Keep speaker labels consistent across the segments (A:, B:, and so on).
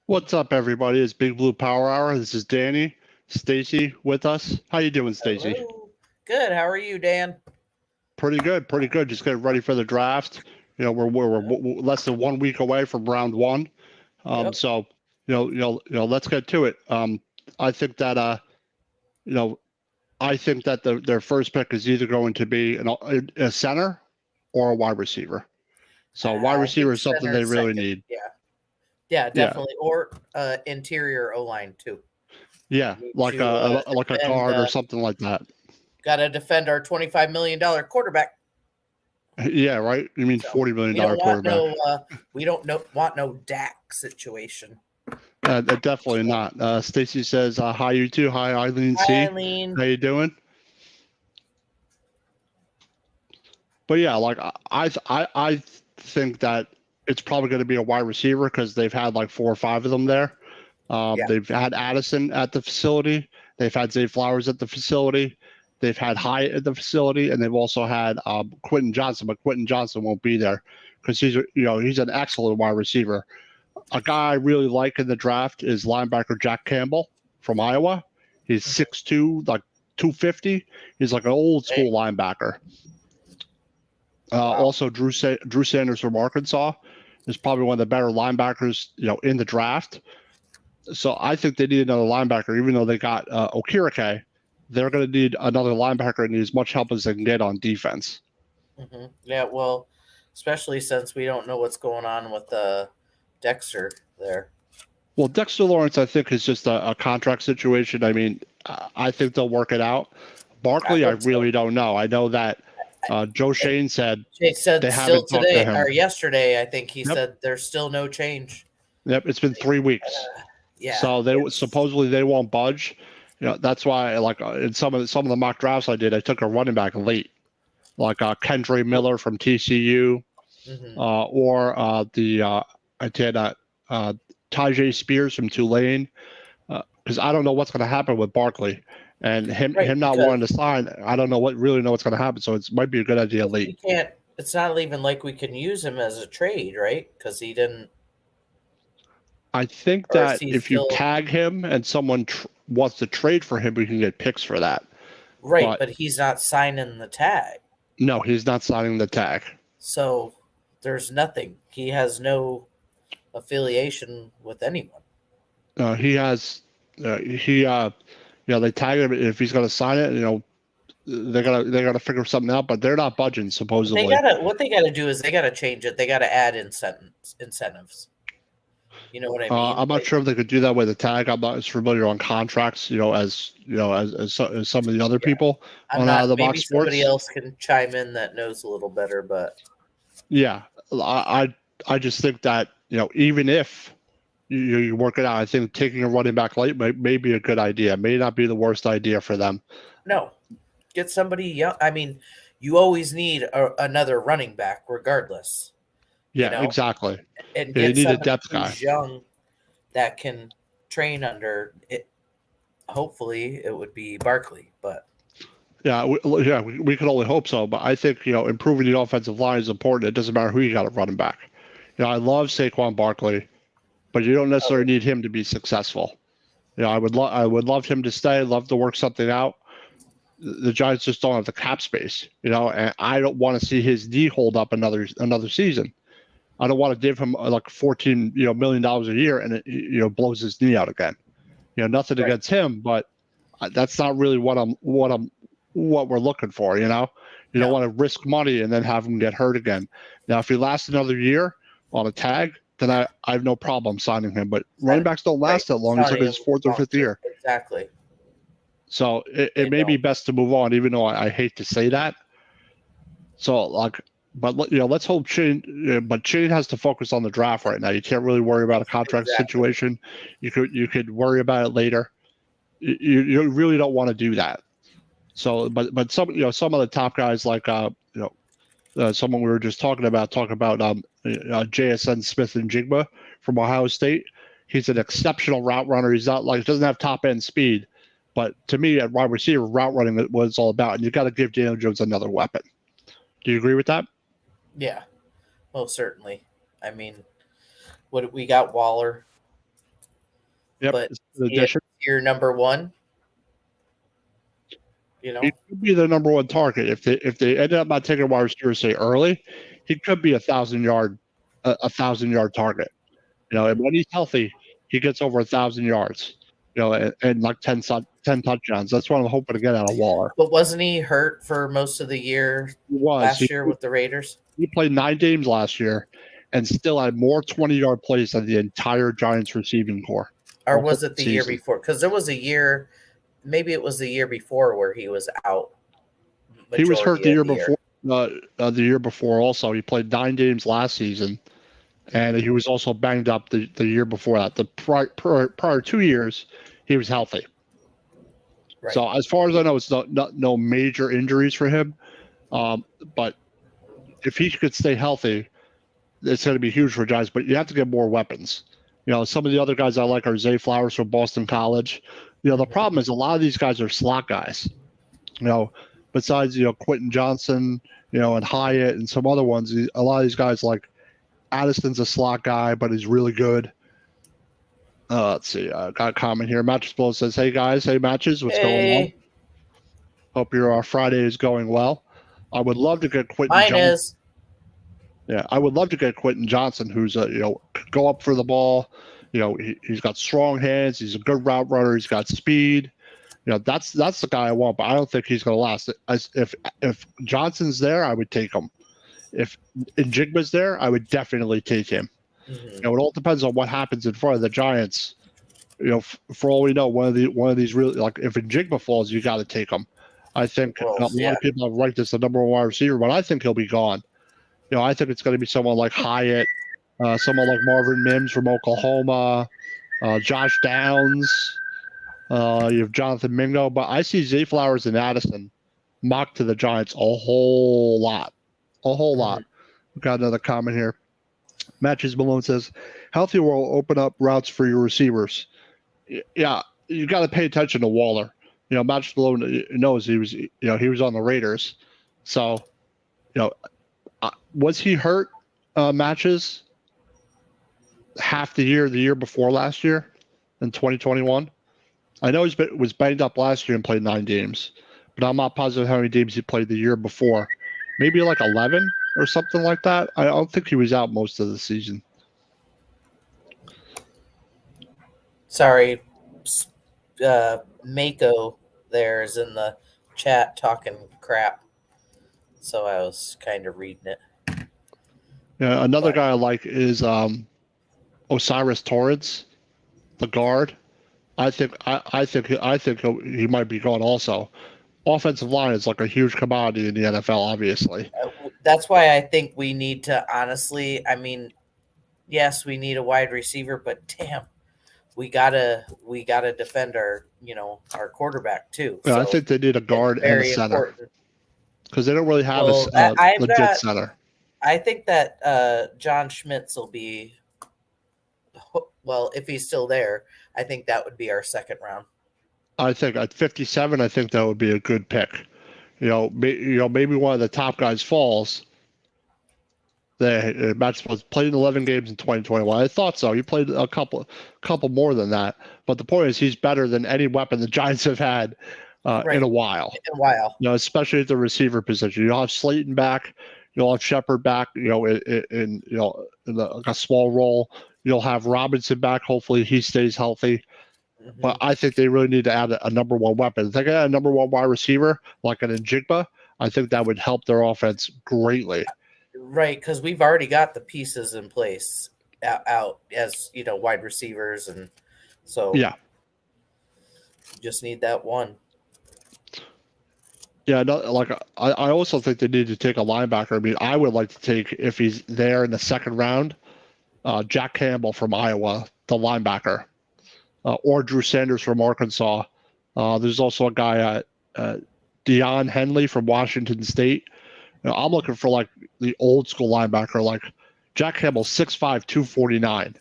A: What's up, everybody? It's Big Blue Power Hour. This is Danny, Stacy with us. How you doing, Stacy?
B: Hello. Good. How are you, Dan?
A: Pretty good, pretty good. Just getting ready for the draft. We're less than 1 week away from round one.
B: Yep.
A: So let's get to it. I think that you know, I think that their first pick is either going to be a center or a wide receiver. So wide
B: I
A: receiver
B: think
A: is something
B: center
A: they really
B: second.
A: need.
B: Yeah. Yeah,
A: Yeah,
B: definitely. Or interior O line too.
A: yeah,
B: Need
A: like
B: to
A: a
B: defend.
A: guard or something like that.
B: Got to defend our $25 million quarterback.
A: Yeah, right. You mean
B: So
A: $40 million quarterback?
B: we don't want no Dak situation.
A: Definitely
B: So,
A: not. Stacy says, "Hi, you too. Hi, Eileen
B: hi,
A: C.
B: Eileen.
A: How you doing?" But yeah, like I think that it's probably going to be a wide receiver because they've had like 4 or 5 of them there.
B: Yeah.
A: They've had Addison at the facility. They've had Zay Flowers at the facility. They've had Hyatt at the facility, and they've also had Quentin Johnson. But Quentin Johnson won't be there because he's an excellent wide receiver. A guy I really like in the draft is linebacker Jack Campbell from Iowa. He's 6'2", like 250. He's like an old school linebacker.
B: Wow.
A: Also, Drew Sanders from Arkansas is probably one of the better linebackers, in the draft. So I think they need another linebacker, even though they got Okereke. They're going to need another linebacker and need as much help as they can get on defense.
B: Mm-hmm. Yeah, well, especially since we don't know what's going on with Dexter there.
A: Well, Dexter Lawrence, I think, is just a contract situation. I mean, I think they'll work it out. Barkley, I really don't know. I know that Joe Shane said
B: they said
A: they
B: still
A: haven't talked to
B: today
A: him.
B: or yesterday. I think he said there's still no change.
A: Yep, it's been 3 weeks.
B: Yeah.
A: So supposedly they won't budge. That's why, like in some of the mock drafts I did, I took a running back late, like Kendre Miller from TCU, or I did Tyjae Spears from Tulane, because I don't know what's going to happen with Barkley, and him not wanting to sign. I don't know what's going to happen. So it might be a good idea late.
B: We can't. It's not even like we can use him as a trade, right? Because he didn't.
A: I think that if you tag him and someone wants to trade for him, we can get picks for that.
B: Right, but he's not signing the tag.
A: No, he's not signing the tag.
B: So there's nothing. He has no affiliation with anyone.
A: He has. They tag him if he's going to sign it. They gotta figure something out, but they're not budging supposedly.
B: What they gotta do is they gotta change it. They gotta add incentives. You know what I mean?
A: I'm not sure if they could do that with a tag. I'm not as familiar on contracts, as some of the other people on Out of the Box Sports.
B: Somebody else can chime in that knows a little better, but
A: yeah, I just think that even if you work it out, I think taking a running back late may be a good idea. May not be the worst idea for them.
B: No, get somebody young. I mean, you always need another running back, regardless.
A: Yeah, exactly.
B: And get
A: need a depth guy
B: young that can train under it. Hopefully, it would be Barkley, but
A: we can only hope so. But I think improving the offensive line is important. It doesn't matter who you got at running back. I love Saquon Barkley, but you don't necessarily need him to be successful. I would love him to stay. Love to work something out. The Giants just don't have the cap space, and I don't want to see his knee hold up another season. I don't want to give him like $14 million a year and it blows his knee out again. Nothing against him, but that's not really what we're looking for. You don't want to risk money and then have him get hurt again. Now, if he lasts another year on a tag, then I have no problem signing him. But running backs don't last that long. It's like his 4th or 5th year.
B: Exactly.
A: So it may be best to move on, even though I hate to say that. So but let's hope Shane. But Shane has to focus on the draft right now. You can't really worry about a contract situation. You could worry about it later. You really don't want to do that. So, but some of the top guys like someone we were just talking about JSN Smith and Jigba from Ohio State. He's an exceptional route runner. He's not doesn't have top end speed, but to me at wide receiver, route running is what it's all about. And you got to give Daniel Jones another weapon. Do you agree with that?
B: Yeah, most certainly. I mean, we got Waller.
A: Yep.
B: but
A: it's an
B: he is
A: addition.
B: your number one. You know,
A: He could be the number one target if they ended up not taking a wide receiver say early. He could be a 1,000 yard target. And when he's healthy, he gets over 1,000 yards. And like 10 touchdowns. That's what I'm hoping to get out of Waller.
B: but wasn't he hurt for most of the year
A: He was.
B: last year with the Raiders?
A: He played 9 games last year, and still had more 20-yard plays than the entire Giants receiving core.
B: Or
A: The
B: was
A: whole
B: it the year
A: season.
B: before? Because there was a year, maybe it was the year before where he was out.
A: He was hurt the
B: majority
A: year
B: of
A: before. The year before also, he played 9 games last season, and he was also banged up the year before that. The prior 2 years, he was healthy.
B: Right.
A: So as far as I know, it's no major injuries for him. But if he could stay healthy, it's going to be huge for Giants. But you have to get more weapons. Some of the other guys I like are Zay Flowers from Boston College. The problem is a lot of these guys are slot guys. Besides Quentin Johnson, and Hyatt and some other ones, a lot of these guys like Addison's a slot guy, but he's really good. Let's see. I got a comment here. Matches Blow says, "Hey guys, hey Matches, what's going on? Hope your Friday is going well. I would love to get Quentin
B: Mine
A: Johnson.
B: is.
A: Yeah, I would love to get Quentin Johnson, who's go up for the ball. He's got strong hands. He's a good route runner. He's got speed. That's the guy I want, but I don't think he's going to last. If Johnson's there, I would take him. If Njigba's there, I would definitely take him.
B: Mhm.
A: It all depends on what happens in front of the Giants. For all we know, one of these really, like if Njigba falls, you got to take him. I think a lot of people have ranked this the number one wide receiver, but I think he'll be gone. I think it's going to be someone like Hyatt, someone like Marvin Mims from Oklahoma, Josh Downs. You have Jonathan Mingo, but I see Zay Flowers and Addison mocked to the Giants a whole lot. We've got another comment here. Matches Malone says, "Healthy will open up routes for your receivers." Yeah, you got to pay attention to Waller. Matches Malone knows he was on the Raiders, so was he hurt? Matches half the year before last year, in 2021. I know he was banged up last year and played 9 games, but I'm not positive how many games he played the year before. Maybe like 11 or something like that. I don't think he was out most of the season.
B: Sorry, Mako there is in the chat talking crap, so I was kind of reading it.
A: Yeah, another guy I like is Osiris Torrance, the guard. I think he might be gone also. Offensive line is like a huge commodity in the NFL, obviously.
B: That's why I think we need to honestly. I mean, yes, we need a wide receiver, but damn, we gotta defend our quarterback too.
A: Yeah,
B: so
A: I think they need a guard and a center because they don't really have a legit center.
B: I think that John Schmitz will be. Well, if he's still there, I think that would be our second round.
A: I think at 57, I think that would be a good pick. Maybe one of the top guys falls. Match was played in 11 games in 2021. I thought so. He played a couple more than that. But the point is, he's better than any weapon the Giants have had in a while. Especially at the receiver position. You'll have Slayton back. You'll have Shepard back. In a small role. You'll have Robinson back. Hopefully, he stays healthy. Mm-hmm. But I think they really need to add a number one weapon. If they get a number one wide receiver like an Njigba, I think that would help their offense greatly.
B: Right, because we've already got the pieces in place out as wide receivers, and so
A: yeah,
B: just need that one.
A: Yeah, I also think they need to take a linebacker. I mean, I would like to take, if he's there in the second round, Jack Campbell from Iowa, the linebacker. Or Drew Sanders from Arkansas. There's also a guy Deion Henley from Washington State. I'm looking for like the old school linebacker, like Jack Campbell, 6'5", 249.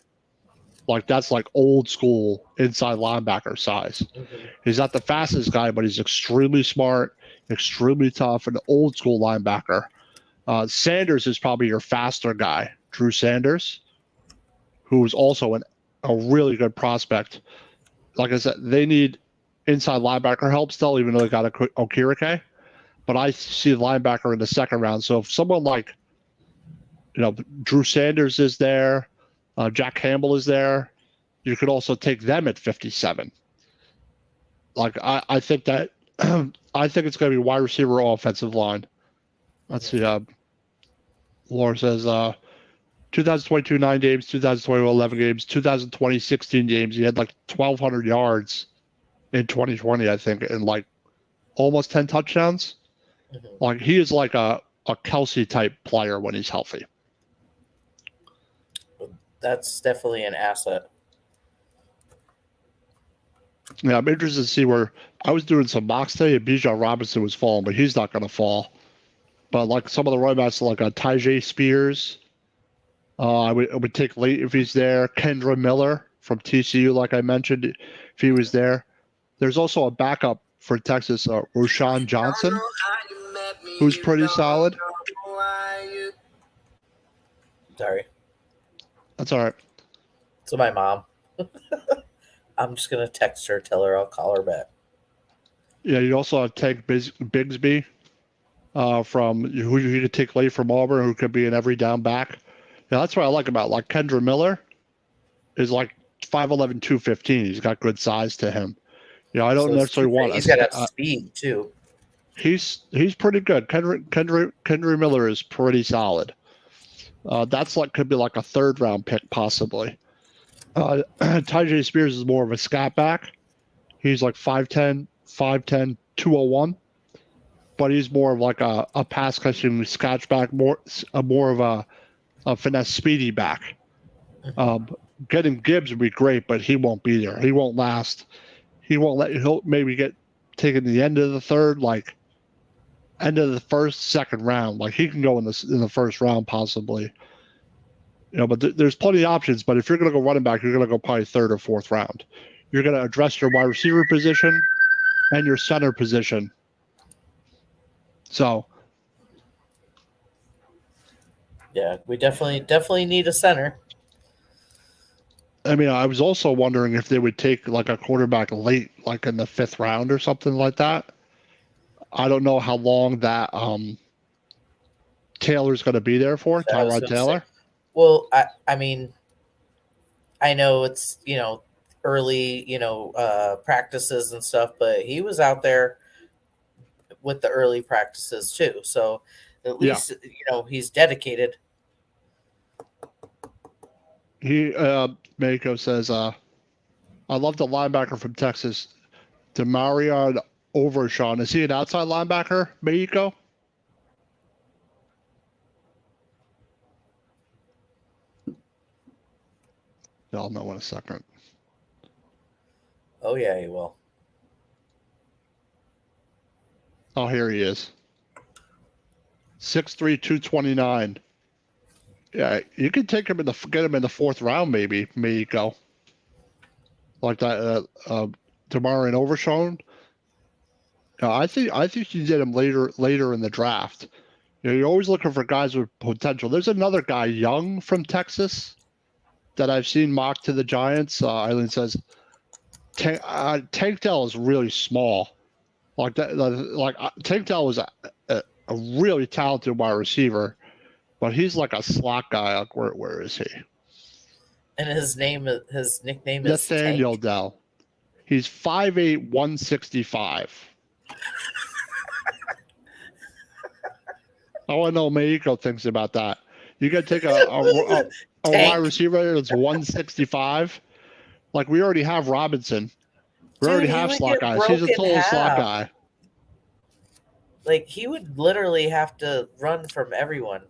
A: Like that's like old school inside linebacker size. Mm-hmm. He's not the fastest guy, but he's extremely smart, extremely tough, and old school linebacker. Sanders is probably your faster guy, Drew Sanders, who's also a really good prospect. like I said, they need inside linebacker help still, even though they got a Okirike. But I see the linebacker in the second round. So if someone like, Drew Sanders is there, Jack Campbell is there, you could also take them at 57. Like I think that I think it's going to be wide receiver or offensive line. Let's see. Laura says 2022 9 games, 2021 11 games, 2020 16 games. He had like 1,200 yards in 2020, I think, and like almost 10 touchdowns. Like he is like a Kelsey type player when he's healthy.
B: That's definitely an asset.
A: Yeah, I'm interested to see where I was doing some mocks today, and Bijan Robinson was falling, but he's not going to fall. But like some of the running backs, like Tyjae Spears, I would take late if he's there. Kendra Miller from TCU, like I mentioned, if he was there. There's also a backup for Texas, Roshan Johnson, who's pretty solid.
B: Sorry.
A: That's all right.
B: So my mom. I'm just gonna text her, tell her I'll call her back.
A: Yeah, you also have Tank Bigsby, from who you could take late from Auburn, who could be an every down back. Yeah, that's what I like about like Kendra Miller is like 5'11", 215. He's got good size to him. I don't necessarily want.
B: He's got a speed too.
A: He's pretty good. Kendra Miller is pretty solid. That's like could be like a third round pick possibly. Tyjae Spears is more of a scat back. He's like 5'10", 201, but he's more of like a pass catching scratch back, more of a finesse speedy back. Getting Gibbs would be great, but he won't be there. He won't last. He'll maybe get taken to the end of the third, like end of the first, second round. Like he can go in the first round possibly. But there's plenty of options. But if you're going to go running back, you're going to go probably third or fourth round. You're going to address your wide receiver position and your center position. So,
B: yeah, we definitely need a center.
A: I mean, I was also wondering if they would take like a quarterback late, like in the fifth round or something like that. I don't know how long that Taylor's going to be there for, Tyrod Taylor.
B: Well, I mean, I know it's, early, practices and stuff, but he was out there with the early practices too. So at least, he's dedicated.
A: Mako says, I love the linebacker from Texas, Demarion Overshawn. Is he an outside linebacker, Mako? I'll know in a second.
B: Oh, yeah, he will.
A: Oh, here he is. 6'3", 229. Yeah, you could take him get him in the fourth round, maybe go. Like that, Demarion Overshawn. I think you get him later in the draft. You're always looking for guys with potential. There's another guy, Young from Texas, that I've seen mocked to the Giants. Eileen says Tank Dell is really small. Like that, Tank Dell was a really talented wide receiver, but he's like a slot guy. Like where is he?
B: And his nickname is
A: Nathaniel
B: Tank.
A: Dell. He's 5'8", 165. I want to know what Meiko thinks about that. You got to take a wide receiver that's 165. Like we already have Robinson. We already have slot guys. He's a total slot guy.
B: Like he would literally have to run from everyone.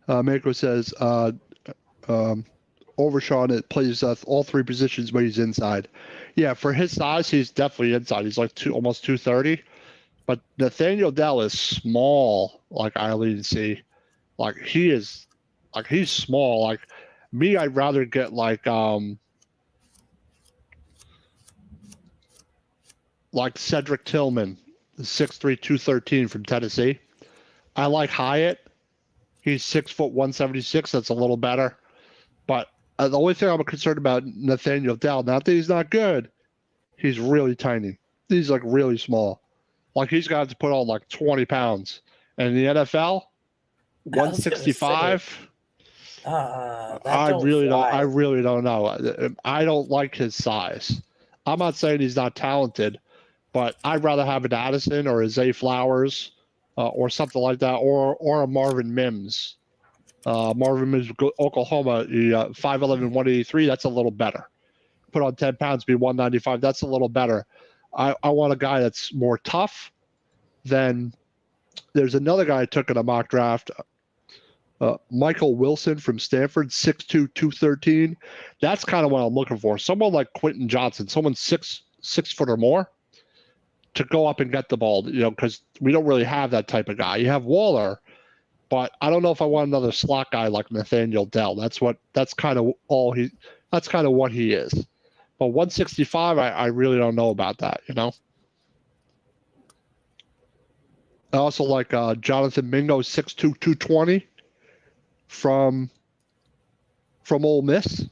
A: Meiko says Overshawn it plays all three positions, but he's inside. Yeah, for his size, he's definitely inside. He's like almost 230. But Nathaniel Dell is small, like Eileen see. Like he's small. Like me, I'd rather get like Cedric Tillman, 6'3", 213 from Tennessee. I like Hyatt. He's 6 foot 176. That's a little better. But The only thing I'm concerned about Nathaniel Dell, not that he's not good, he's really tiny. He's like really small. Like he's got to put on like 20 pounds. And in the NFL,
B: I was gonna say,
A: 165.
B: that don't fly.
A: I really don't know. I don't like his size. I'm not saying he's not talented, but I'd rather have an Addison or a Zay Flowers, or something like that, or a Marvin Mims. Marvin Mims, Oklahoma, 5'11", 183. That's a little better. Put on 10 pounds, be 195. That's a little better. I want a guy that's more tough. Then there's another guy I took in a mock draft. Michael Wilson from Stanford, 6'2", 213. That's kind of what I'm looking for. Someone like Quentin Johnson, someone 6 foot or more, to go up and get the ball. Because we don't really have that type of guy. You have Waller, but I don't know if I want another slot guy like Nathaniel Dell. That's kind of what he is. But 165, I really don't know about that. I also like Jonathan Mingo, 6'2", 220. From Ole Miss.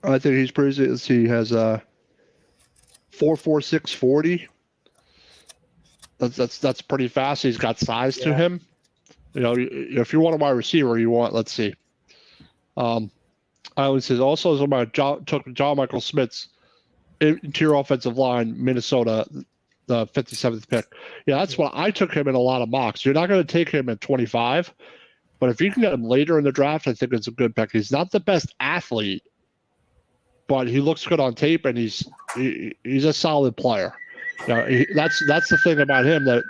A: I think he's pretty. Let's see, he has 4.46 40. That's pretty fast. He's got size to him. If you want a wide receiver, let's see. I says also somebody took John Michael Smith's interior offensive line, Minnesota, the 57th pick. Yeah, that's what I took him in a lot of mocks. You're not going to take him at 25, but if you can get him later in the draft, I think it's a good pick. He's not the best athlete, but he looks good on tape, and he's a solid player. That's the thing about him that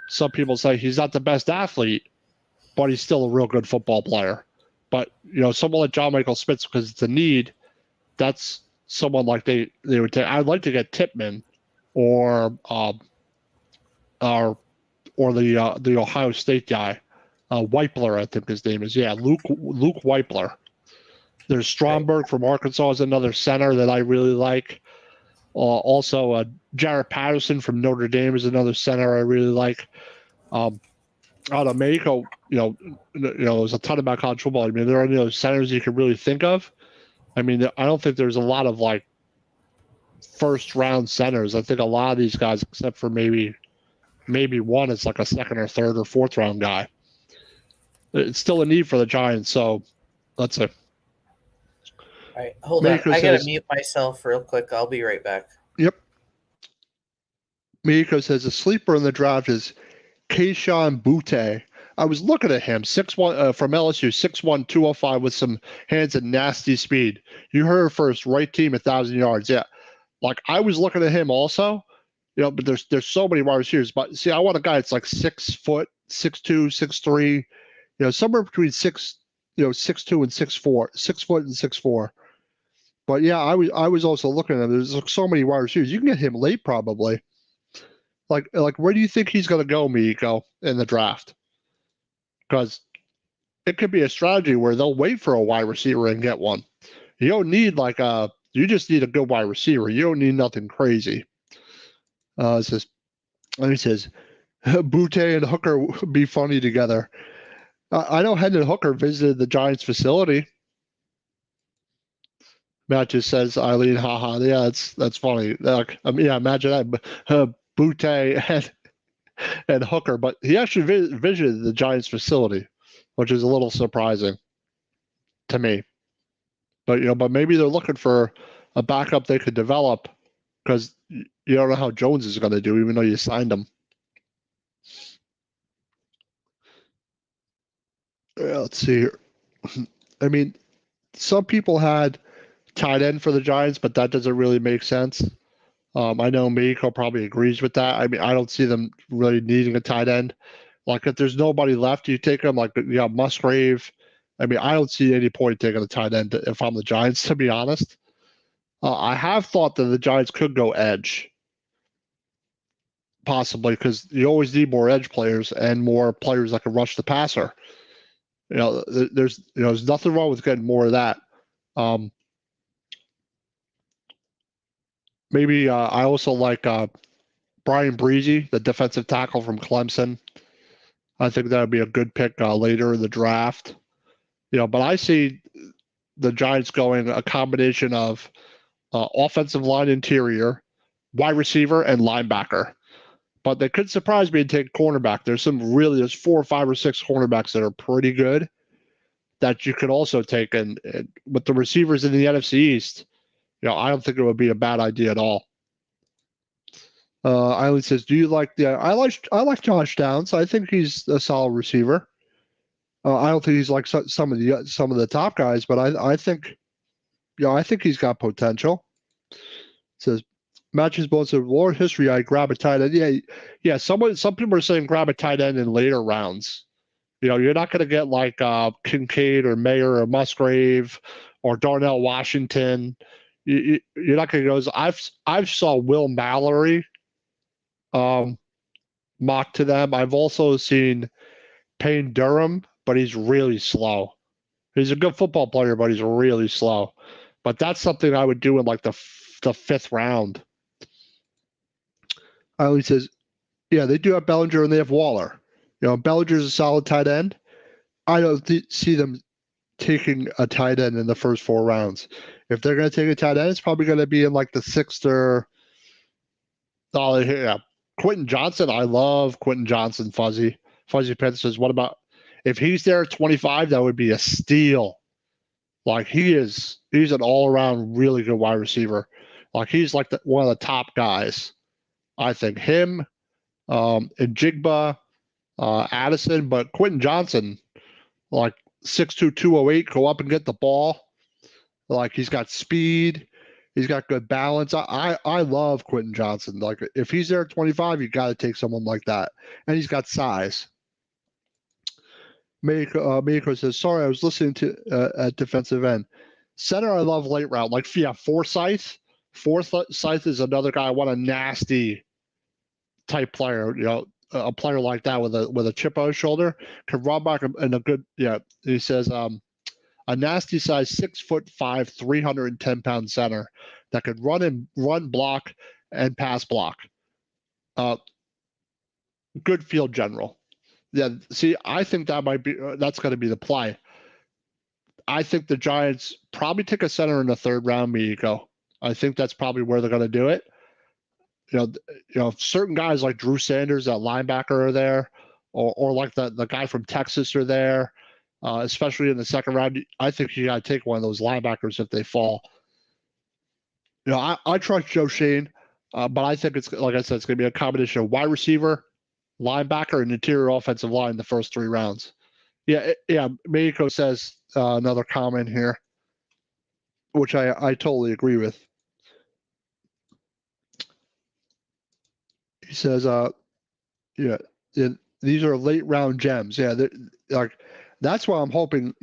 A: some people say he's not the best athlete, but he's still a real good football player. But someone like John Michael Smith, because it's a need, that's someone like they would take. I'd like to get Tippmann or the Ohio State guy, Weipler, I think his name is. Yeah, Luke Weipler. There's Stromberg from Arkansas is another center that I really like. Also, Jaret Patterson from Notre Dame is another center I really like. Out of Mexico, there's a ton about college football. I mean, there are any other centers you can really think of. I mean, I don't think there's a lot of like first round centers. I think a lot of these guys, except for maybe one, it's like a second or third or fourth round guy. It's still a need for the Giants. So let's see.
B: All right, hold on. I gotta mute myself real quick. I'll be right back.
A: Yep. Miko says a sleeper in the draft is Kayshon Boutte. I was looking at him, 6'1", from LSU, 6'1", 205 with some hands and nasty speed. You heard it first, right team, 1,000 yards. Yeah. Like I was looking at him also, but there's so many wide receivers. But see, I want a guy that's like 6 foot, 6'2", 6'3, somewhere between 6'2" and 6'4", 6 foot and 6'4". But yeah, I was also looking at him. There's so many wide receivers. You can get him late probably. Like where do you think he's going to go, Miko, in the draft? Because it could be a strategy where they'll wait for a wide receiver and get one. You don't need you just need a good wide receiver. You don't need nothing crazy. It says Boutte and Hooker would be funny together. I know Hendon Hooker visited the Giants facility. Matt just says, Eileen, haha. Yeah, that's funny. Imagine that. Boutte and Hooker, but he actually visited the Giants facility, which is a little surprising to me. But maybe they're looking for a backup they could develop, because you don't know how Jones is going to do, even though you signed him. Let's see here. I mean, some people had tight end for the Giants, but that doesn't really make sense. I know Miko probably agrees with that. I mean, I don't see them really needing a tight end. Like if there's nobody left, you take them. Like Musgrave. I mean, I don't see any point taking a tight end if I'm the Giants, to be honest. I have thought that the Giants could go edge, possibly, because you always need more edge players and more players that can rush the passer. There's nothing wrong with getting more of that. Maybe I also like Brian Breezy, the defensive tackle from Clemson. I think that would be a good pick later in the draft. But I see the Giants going a combination of offensive line interior, wide receiver, and linebacker. But they could surprise me and take cornerback. There's 4 or 5 or 6 cornerbacks that are pretty good that you could also take. And with the receivers in the NFC East, I don't think it would be a bad idea at all. Eileen says, "Do you like the? I like Josh Downs. I think he's a solid receiver. I don't think he's like some of the top guys, but I think, I think he's got potential." It says, "Matches both of war history. I grab a tight end. Yeah. Some people are saying grab a tight end in later rounds. You're not going to get like Kincaid or Mayer or Musgrave or Darnell Washington. You're not going to go. I've saw Will Mallory mocked to them. I've also seen Payne Durham, but he's really slow. He's a good football player, but he's really slow. But that's something I would do in like the 5th round." Eileen says, "Yeah, they do have Bellinger and they have Waller. Bellinger's a solid tight end. I don't see them taking a tight end in the first 4 rounds. If they're going to take a tight end, it's probably going to be in like the 6th or yeah. Quentin Johnson. I love Quentin Johnson. Fuzzy Pence says, what about if he's there at 25? That would be a steal. Like he's an all-around really good wide receiver. Like he's like one of the top guys. I think him, and Jigba, Addison, but Quentin Johnson, like 6'2", 208, go up and get the ball. Like he's got speed, he's got good balance. I love Quentin Johnson. Like if he's there at 25, you got to take someone like that, and he's got size." Miyako says, "Sorry, I was listening to at defensive end. Center, I love late round. Like, yeah, Forsythe. Forsythe is another guy. I want a nasty type player. A player like that with a chip on his shoulder can run back in a good. Yeah, he says, a nasty size 6'5", 310-pound center that could run block and pass block. Good field general. Yeah, see, I think that's going to be the play. I think the Giants probably take a center in the 3rd round, Miyako. I think that's probably where they're going to do it. Certain guys like Drew Sanders, that linebacker, are there, or like the guy from Texas are there, especially in the 2nd round. I think you got to take one of those linebackers if they fall. I trust Joe Schoen, but I think it's, like I said, it's going to be a combination of wide receiver, linebacker, and interior offensive line in the first 3 rounds. Yeah. Miyako says another comment here, which I totally agree with. He says, these are late round gems. Yeah, like that's what I'm hoping.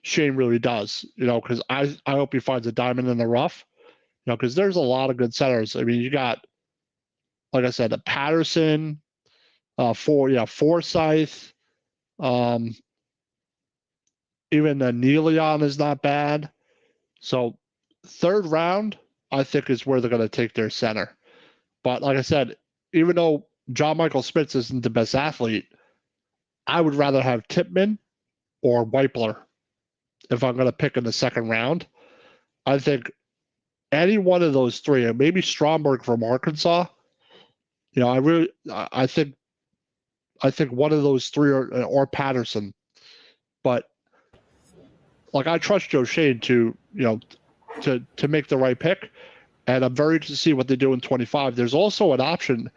A: Shane really does. Because I hope he finds a diamond in the rough. Because there's a lot of good centers. I mean, you got, like I said, a Patterson, Forsythe, even a Neilion is not bad. So 3rd round, I think, is where they're going to take their center. But like I said, even though John Michael Spitz isn't the best athlete, I would rather have Tippmann or Weipler if I'm going to pick in the 2nd round. I think any one of those 3, and maybe Stromberg from Arkansas. I think one of those 3 or Patterson. But like I trust Joe Schoen to make the right pick, and I'm very interested to see what they do in 25. There's also an option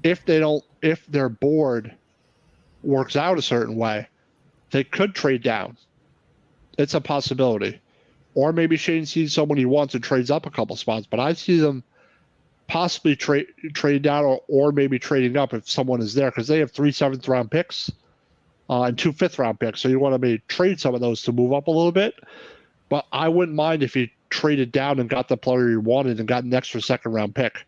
A: if their board works out a certain way, they could trade down. It's a possibility. Or maybe Shane sees someone he wants and trades up a couple spots. But I see them possibly trade down or maybe trading up if someone is there, because they have 3 7th round picks and 2 5th round picks. So you want to maybe trade some of those to move up a little bit. But I wouldn't mind if he traded down and got the player he wanted and got an extra 2nd round pick.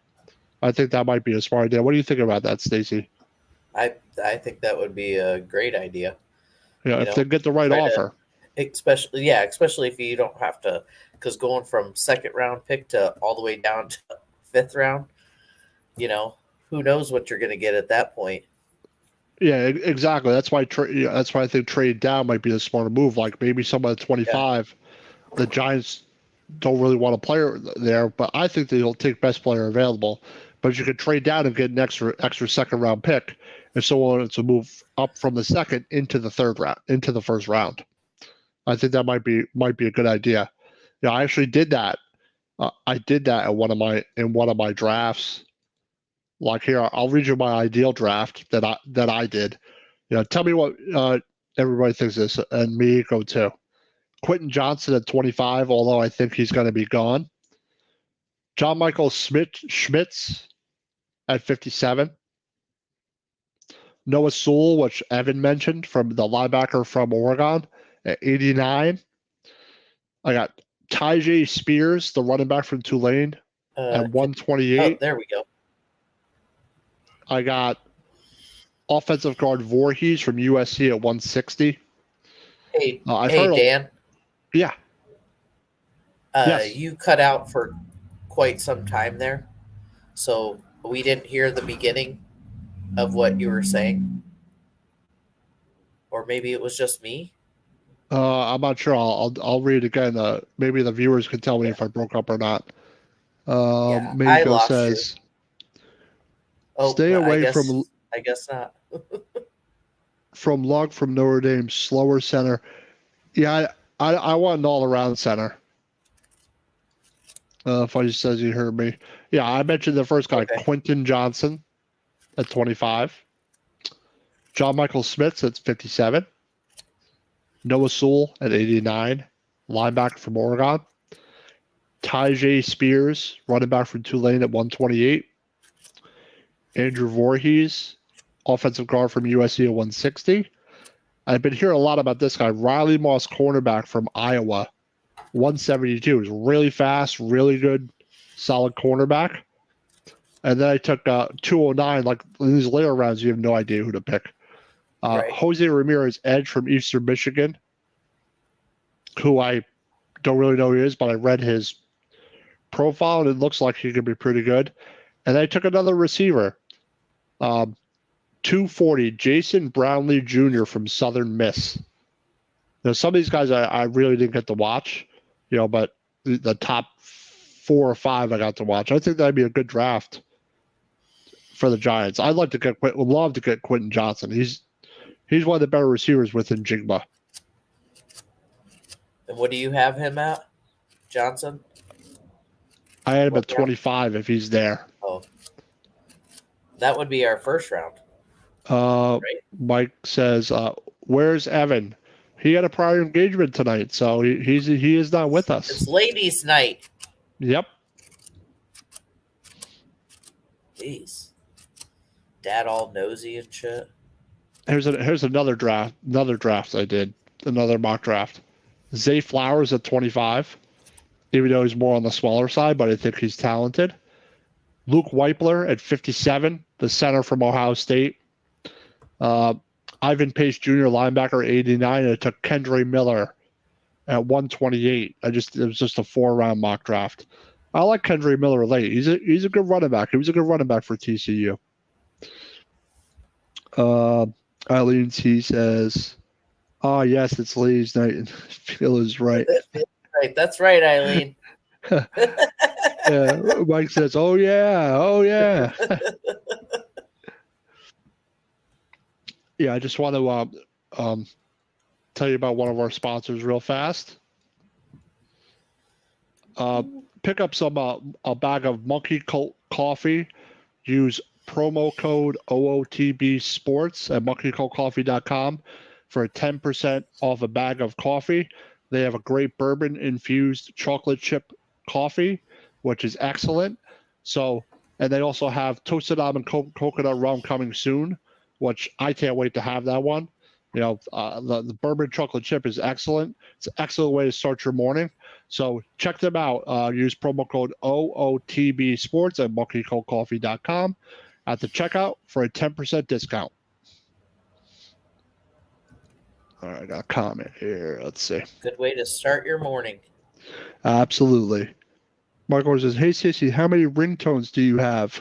A: I think that might be a smart idea. What do you think about that, Stacy?
B: I think that would be a great idea.
A: If they get the right offer.
B: Especially if you don't have to, because going from 2nd round pick to all the way down to 5th round, who knows what you're going to get at that point.
A: Yeah, exactly. That's why that's why I think trade down might be the smarter move. Like maybe someone at
B: Yeah.
A: 25, the Giants don't really want a player there, but I think they'll take best player available. But you could trade down and get an extra second round pick if someone wants to move up from the second into the third round, into the first round. I think that might be a good idea. Yeah, I actually did that. I did that in one of my drafts. Like here, I'll read you my ideal draft that I did. Tell me what everybody thinks this, and me go too. Quentin Johnson at 25, although I think he's going to be gone. John Michael Schmitz at 57. Noah Sewell, which Evan mentioned, from the linebacker from Oregon, at 89. I got Tyjae Spears, the running back from Tulane, at 128.
B: Oh, there we go.
A: I got offensive guard Voorhees from USC at 160.
B: Hey,
A: I've
B: hey,
A: heard
B: Dan.
A: Yeah. Yes.
B: You cut out for quite some time there, so we didn't hear the beginning of what you were saying, or maybe it was just me.
A: I'm not sure. I'll read it again. Maybe the viewers can tell me if I broke up or not.
B: Yeah, I
A: Mako
B: lost
A: says,
B: Oh,
A: stay away
B: I guess not.
A: from Lug from Notre Dame, slower center. Yeah, I want an all-around center. Funny says you heard me. Yeah, I mentioned the first guy,
B: Okay.
A: Quentin Johnson at 25. John Michael Smith at 57. Noah Sewell at 89, linebacker from Oregon. Tyjae Spears, running back from Tulane at 128. Andrew Voorhees, offensive guard from USC at 160. I've been hearing a lot about this guy, Riley Moss, cornerback from Iowa, 172. He's really fast, really good, solid cornerback. And then I took 209. Like in these later rounds, you have no idea who to pick.
B: Right.
A: Jose Ramirez, edge from Eastern Michigan, who I don't really know who he is, but I read his profile and it looks like he could be pretty good. And I took another receiver, 240, Jason Brownlee Jr. from Southern Miss. Now, some of these guys I really didn't get to watch, but the top 4 or 5 I got to watch. I think that'd be a good draft for the Giants. I'd like to would love to get Quentin Johnson. He's one of the better receivers within Jigba.
B: And what do you have him at, Johnson?
A: I had him at 25 if he's there.
B: Oh, that would be our first round.
A: Right? Mike says, "Where's Evan? He had a prior engagement tonight, so he is not with us.
B: It's ladies' night."
A: Yep.
B: Jeez, Dad all nosy and shit.
A: Here's another draft. Another draft I did. Another mock draft. Zay Flowers at 25, even though he's more on the smaller side, but I think he's talented. Luke Weipler at 57, the center from Ohio State. Ivan Pace Jr., linebacker, 89, and I took Kendre Miller at 128. It was just a 4-round mock draft. I like Kendre Miller late. He's a good running back. He was a good running back for TCU. Eileen T says, "Oh yes, it's ladies' night." And Phil is right.
B: Right, that's right, Eileen.
A: Yeah, Mike says, "Oh yeah." Yeah, I just want to tell you about one of our sponsors real fast. Pick up a bag of Monkey Cult coffee. Use promo code OOTB Sports at monkeycultcoffee.com for a 10% off a bag of coffee. They have a great bourbon infused chocolate chip coffee, which is excellent. And they also have toasted almond coconut rum coming soon, which I can't wait to have that one. The bourbon chocolate chip is excellent. It's an excellent way to start your morning. So check them out. Use promo code OOTB Sports at monkeycultcoffee.com at the checkout for a 10% discount. All right, I got a comment here. Let's see.
B: Good way to start your morning.
A: Absolutely. Marco says, "Hey, Sissy, how many ringtones do you have?"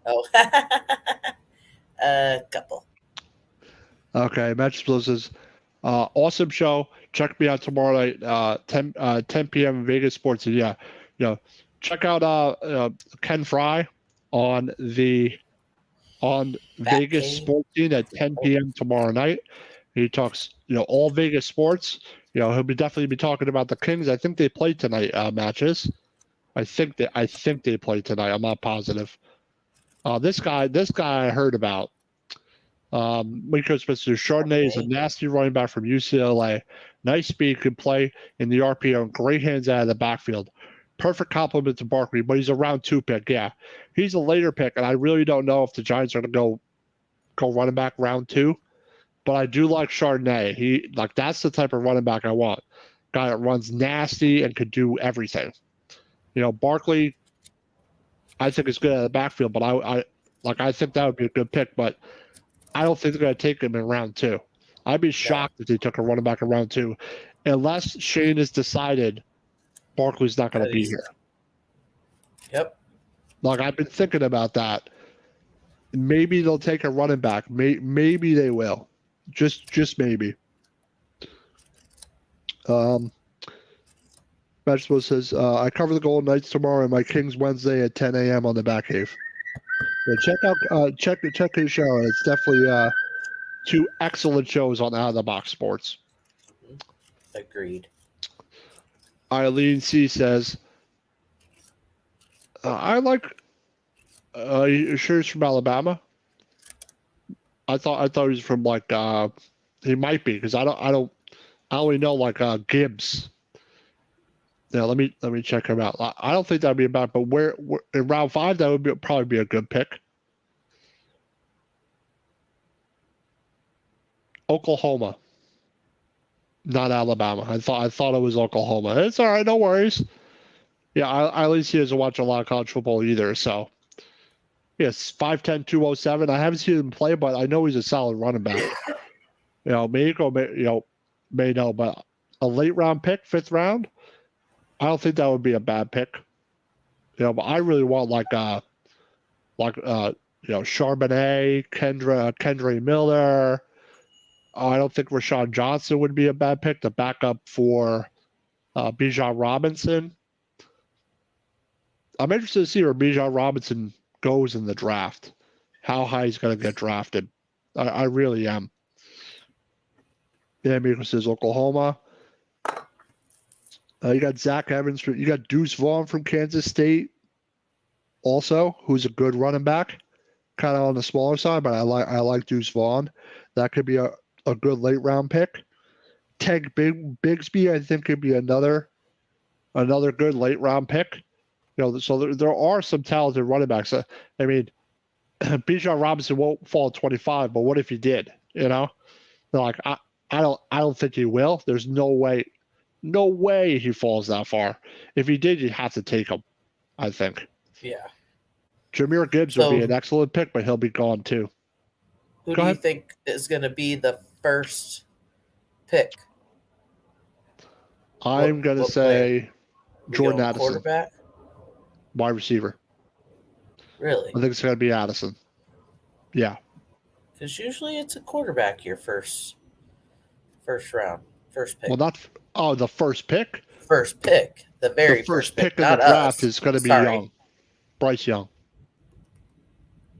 B: Oh, a couple.
A: Okay, Match Explosives says, awesome show. Check me out tomorrow night, 10 p.m. in Vegas Sports. And yeah, check out Ken Fry on the on Vegas
B: Batcave.
A: Sports Scene at 10 p.m. tomorrow night. He talks, all Vegas sports. He'll definitely be talking about the Kings. I think they play tonight matches. I think they play tonight. I'm not positive. This guy I heard about. Miko Spencer Chardonnay is a nasty running back from UCLA. Nice speed, can play in the RPO, great hands out of the backfield. Perfect complement to Barkley, but he's a round 2 pick. Yeah, he's a later pick, and I really don't know if the Giants are going to go running back round 2. But I do like Chardonnay. That's the type of running back I want. Guy that runs nasty and could do everything. Barkley, I think is good at the backfield, but I think that would be a good pick. But I don't think they're going to take him in round 2. I'd be shocked if they took a running back in round 2, unless Shane has decided Barkley's not going to be here.
B: Yep.
A: I've been thinking about that. Maybe they'll take a running back. Maybe they will. Just maybe. Vegetable says, I cover the Golden Knights tomorrow and my Kings Wednesday at 10 a.m. on the Batcave. Yeah, check his show. It's definitely 2 excellent shows on Out of the Box Sports.
B: Agreed.
A: Eileen C says, I like. You sure he's from Alabama? I thought he was from he might be, because I only know Gibbs. Yeah, let me check him out. I don't think that'd be bad, but where in round 5 that would probably be a good pick. Oklahoma, not Alabama. I thought it was Oklahoma. It's all right, no worries. Yeah, I at least he doesn't watch a lot of college football either. So yes, 5'10", 207. I haven't seen him play, but I know he's a solid running back. Mexico may know, but a late round pick, 5th round, I don't think that would be a bad pick. But I really want Charbonnet, Kendre Miller. I don't think Rashawn Johnson would be a bad pick to back up for Bijan Robinson. I'm interested to see where Bijan Robinson goes in the draft, how high he's going to get drafted. I really am. Yeah, Miko says Oklahoma. You got Zach Evans. You got Deuce Vaughn from Kansas State, also, who's a good running back, kind of on the smaller side, but I like Deuce Vaughn. That could be a good late round pick. Ted Bigsby, I think, could be another good late round pick. So there are some talented running backs. I mean, Bijan Robinson won't fall at 25, but what if he did? I don't think he will. There's no way he falls that far. If he did, you'd have to take him, I think.
B: Yeah.
A: Jahmyr Gibbs would be an excellent pick, but he'll be gone too.
B: Who do you think is going to be the first pick?
A: I'm going to say Jordan Addison.
B: Quarterback?
A: Wide receiver.
B: Really?
A: I think it's going to be Addison. Yeah.
B: Because usually it's a quarterback your first round, first pick.
A: Well, the first pick?
B: First pick. The very
A: first pick in the draft is going to be Young. Bryce Young.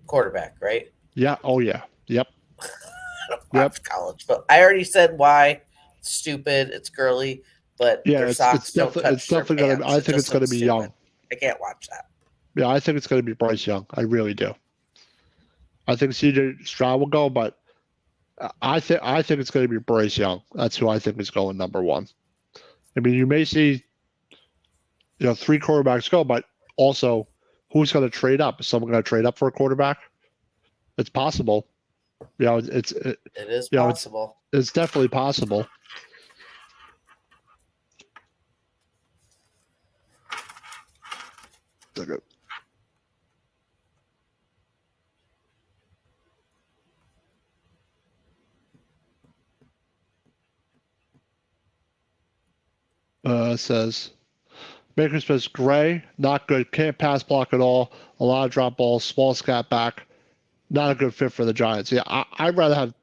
B: Quarterback, right?
A: Yeah. Oh, yeah. Yep.
B: I don't watch college, but I already said why. It's stupid. It's girly, but
A: yeah, it's definitely going to. I think it's going to be Young.
B: I can't watch that.
A: Yeah, I think it's going to be Bryce Young. I really do. I think CJ Stroud will go, but I think it's going to be Bryce Young. That's who I think is going number 1. I mean, you may see 3 quarterbacks go, but also who's going to trade up? Is someone going to trade up for a quarterback? It's possible. It
B: is possible.
A: It's definitely possible. Says Baker Smith's gray, not good, can't pass block at all, a lot of drop balls, small scat back, not a good fit for the Giants. Yeah, I'd rather have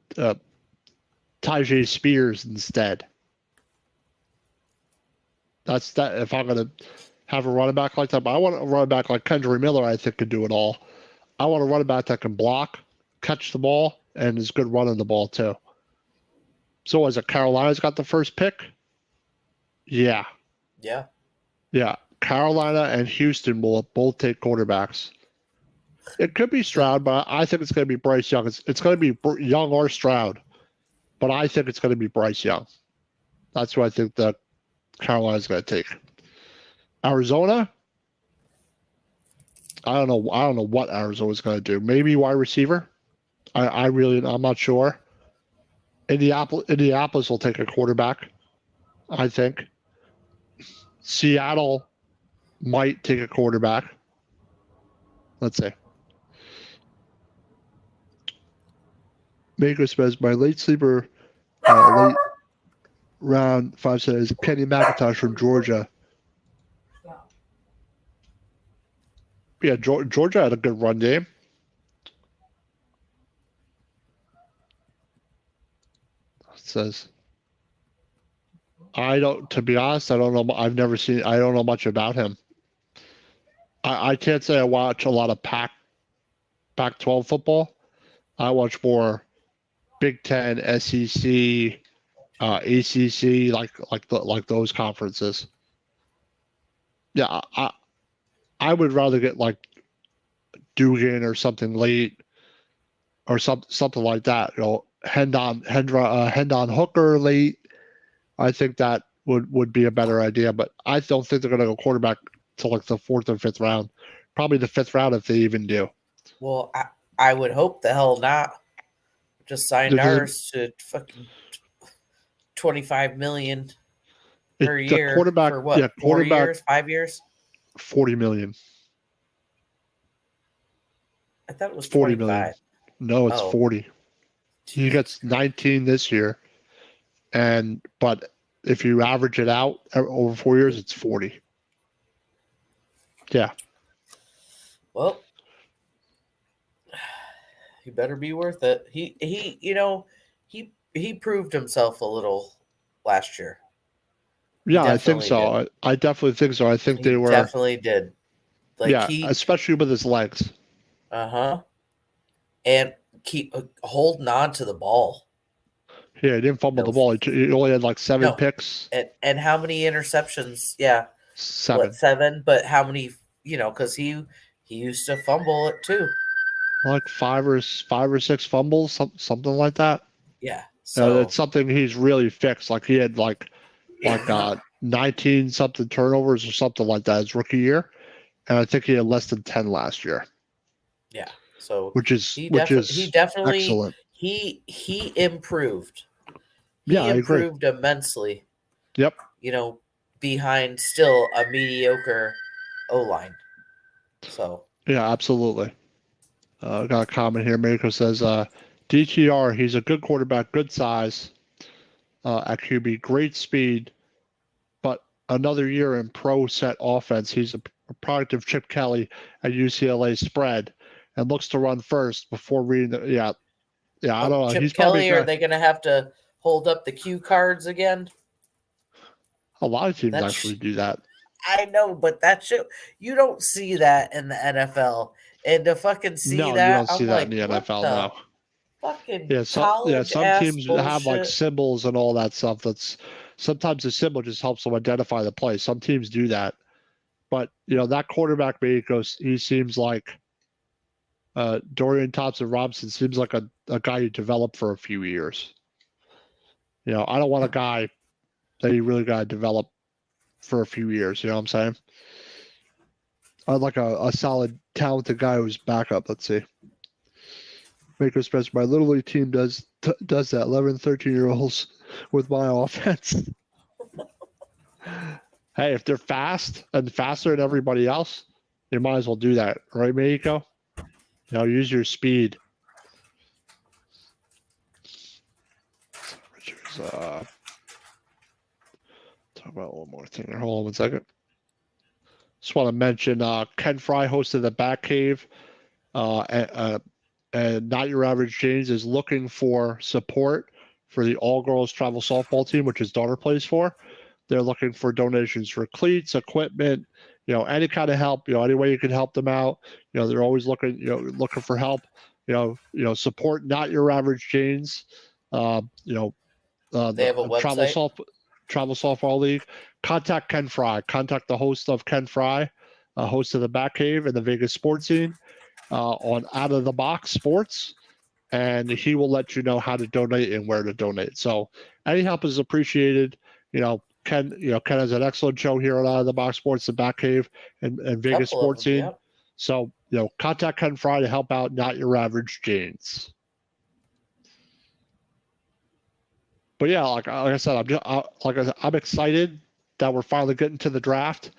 A: Tajay Spears instead. That's that. If I'm gonna have a running back like that, but I want a running back like Kendra Miller. I think could do it all. I want a running back that can block, catch the ball, and is good running the ball too. So as a Carolina's got the first pick. Yeah,
B: Yeah.
A: yeah. Carolina and Houston will both take quarterbacks. It could be Stroud, but I think it's going to be Bryce Young. It's going to be Young or Stroud, but I think it's going to be Bryce Young. That's who I think that Carolina's going to take. Arizona, I don't know. I don't know what Arizona's going to do. Maybe wide receiver. I'm not sure. Indianapolis will take a quarterback. I think. Seattle might take a quarterback. Let's see. Mako says my late sleeper, late round 5 says Kenny McIntosh from Georgia. Yeah, Georgia had a good run game. It says, to be honest, I don't know. I don't know much about him. I can't say I watch a lot of Pac-12 football. I watch more Big Ten, SEC, ACC, like those conferences. Yeah, I would rather get like Dugan or something late, or something like that. You know, Hendon Hooker late. I think that would be a better idea, but I don't think they're going to go quarterback to like the 4th or 5th round. Probably the 5th round if they even do.
B: Well, I would hope the hell not. Just signed ours to fucking $25 million per year
A: quarterback,
B: for what?
A: Yeah,
B: 4 years, 5 years?
A: $40 million.
B: I thought it was
A: 40
B: 25.
A: million. No, it's 40. He gets 19 this year, but if you average it out over 4 years, it's 40. Yeah.
B: Well, he better be worth it. He proved himself a little last year.
A: Yeah, I think so. I definitely think so. I think they were
B: definitely did.
A: Especially with his legs.
B: And keep holding on to the ball.
A: Yeah, he didn't fumble the ball. He only had like 7 picks.
B: And how many interceptions? Yeah,
A: 7.
B: What, 7? But how many? Because he used to fumble it too.
A: Like 5 or 6 fumbles, something like that.
B: Yeah, so
A: it's something he's really fixed. Like he had like 19 something turnovers or something like that his rookie year, and I think he had less than 10 last year.
B: Yeah, so
A: which is
B: he definitely
A: excellent.
B: He improved.
A: I
B: improved immensely.
A: Yep.
B: Behind still a mediocre O-line. So
A: yeah, absolutely. Got a comment here. Mako says, DTR, he's a good quarterback, good size at QB, great speed, but another year in pro set offense. He's a product of Chip Kelly at UCLA spread and looks to run first before reading the. Yeah, I don't know.
B: Chip
A: He's
B: Kelly, are they going to have to hold up the cue cards again?
A: A lot of teams actually do that.
B: I know, but that shit, you don't see that in the NFL. And to fucking see that,
A: you don't see that in the NFL now.
B: Fucking
A: some teams have like symbols and all that stuff. Sometimes the symbol just helps them identify the play. Some teams do that, but that quarterback he seems like Dorian Thompson-Robinson seems like a guy you developed for a few years. I don't want a guy that you really got to develop for a few years. You know what I'm saying? I'd like a solid, talented guy who's backup. Let's see. Mako Spencer, my Little League team does that. 11, 13-year-olds with my offense. Hey, if they're fast and faster than everybody else, you might as well do that, right, Mako? Use your speed. Talk about one more thing. Hold on 1 second. Just want to mention Ken Fry hosted the Bat Cave, and Not Your Average James is looking for support for the all-girls travel softball team, which his daughter plays for. They're looking for donations for cleats, equipment, any kind of help, any way you can help them out. They're always looking for help. Support Not Your Average Janes.
B: They have a website.
A: Travel Softball League. Contact Ken Fry. Contact the host of Ken Fry, host of the Bat Cave and the Vegas sports scene, on Out of the Box Sports, and he will let you know how to donate and where to donate. So any help is appreciated. Ken has an excellent show here on Out of the Box Sports, the Bat Cave, and Vegas sports scene.
B: Yep.
A: So contact Ken Fry to help out Not Your Average Janes. But yeah, like I said, I'm excited that we're finally getting to the draft.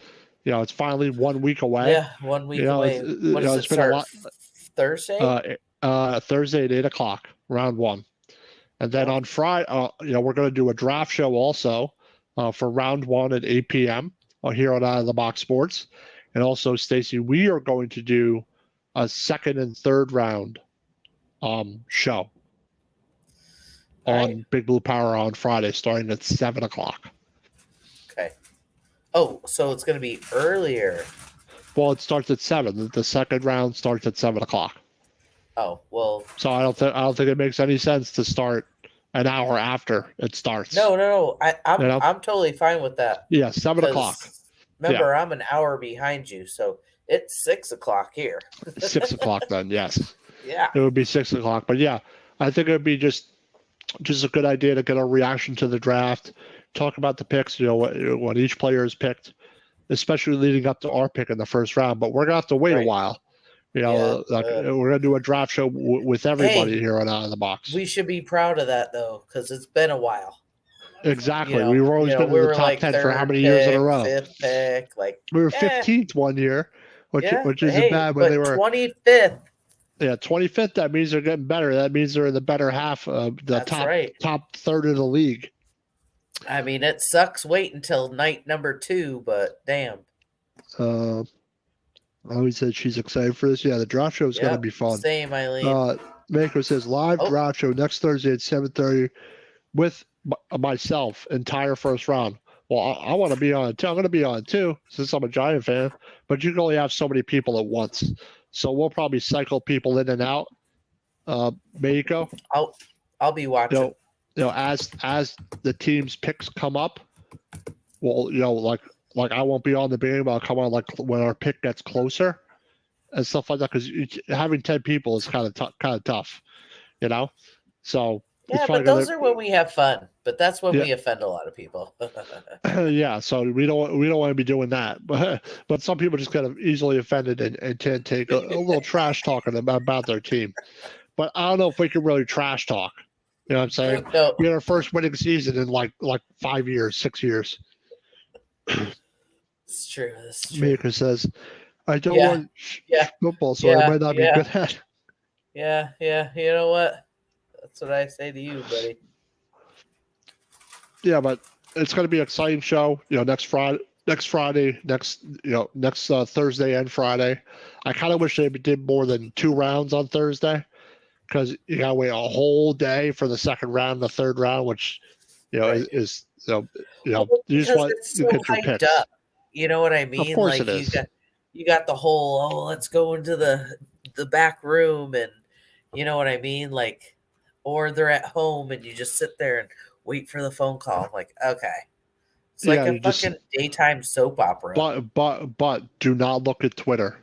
A: It's finally 1 week away.
B: Yeah, 1 week away. When does it start? Thursday?
A: Thursday at 8:00, round 1. And then on Friday, we're going to do a draft show also for round 1 at 8 p.m. Here on Out of the Box Sports. And also, Stacy, we are going to do a second and third round show on Big Blue Power on Friday, starting at 7:00.
B: Okay. Oh, so it's going to be earlier.
A: Well, it starts at 7. The second round starts at 7:00.
B: Oh, well.
A: So I don't think it makes any sense to start an hour after it starts.
B: No. I'm totally fine with that.
A: Yeah, 7:00.
B: Remember, I'm an hour behind you, so it's 6:00 here.
A: 6:00 then, yes.
B: Yeah.
A: It would be 6:00. But yeah, I think it would be just a good idea to get a reaction to the draft, talk about the picks, what each player is picked, especially leading up to our pick in the first round. But we're going to have to wait a while. We're going to do a draft show with everybody here on Out of the Box.
B: We should be proud of that, though, because it's been a while.
A: Exactly. We were always been in the top 10 for how many years in a row?
B: Fifth pick.
A: We were 15th one year, which isn't bad when they were
B: 25th.
A: Yeah, 25th. That means they're getting better. That means they're in the better half of the top third of the league.
B: I mean, it sucks wait until night number 2, but damn.
A: Always said she's excited for this. Yeah, the draft show is going to be fun.
B: Same, Eileen.
A: Mako says live draft show next Thursday at 7:30 with myself, entire first round. Well, I want to be on it too. I'm going to be on it too since I'm a Giant fan, but you can only have so many people at once. So we'll probably cycle people in and out. Mako.
B: I'll be watching.
A: As the team's picks come up, well, like I won't be on the game. I'll come on like when our pick gets closer and stuff like that. Because having 10 people is kind of tough, So
B: yeah, but those are when we have fun. But that's when we offend a lot of people.
A: Yeah, so we don't want to be doing that. But some people just kind of easily offended and tend to take a little trash talking about their team. But I don't know if we can really trash talk. You know what I'm saying?
B: No.
A: We had our first winning season in like 5 years, 6 years.
B: It's true. That's true.
A: Mika says, I don't want football, so I might not be good at it.
B: Yeah. You know what? That's what I say to you, buddy.
A: Yeah, but it's going to be an exciting show. Next Friday, next Thursday and Friday. I kind of wish they did more than 2 rounds on Thursday, because you got to wait a whole day for the second round, the third round, which is you just want to get your picks.
B: Up. You know what I mean?
A: Of course, it is.
B: You got the whole let's go into the back room, and you know what I mean, like, or they're at home and you just sit there and wait for the phone call. I'm like, okay, it's like a fucking daytime soap opera.
A: But do not look at Twitter.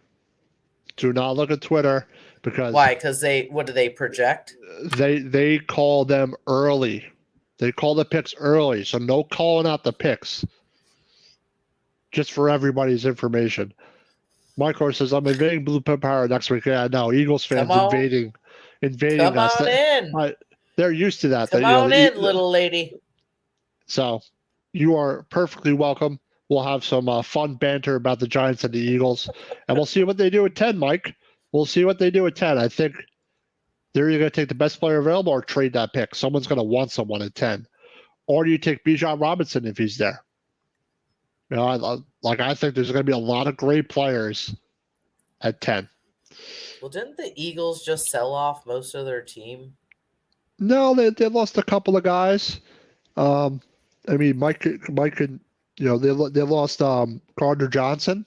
A: Do not look at Twitter, because
B: why? Because what do they project?
A: They call them early. They call the picks early, so no calling out the picks. Just for everybody's information. Michael says, I'm invading Blue Power next week. Yeah, no, Eagles fans invading
B: Come
A: us.
B: On in.
A: They're used to that.
B: Come on in, little lady.
A: So you are perfectly welcome. We'll have some fun banter about the Giants and the Eagles, and we'll see what they do at 10, Mike. We'll see what they do at 10. I think they're either going to take the best player available or trade that pick. Someone's going to want someone at 10. Or do you take Bijan Robinson if he's there? I think there's going to be a lot of great players at 10.
B: Well, didn't the Eagles just sell off most of their team?
A: No, they lost a couple of guys. I mean, Mike could, they lost Gardner Johnson.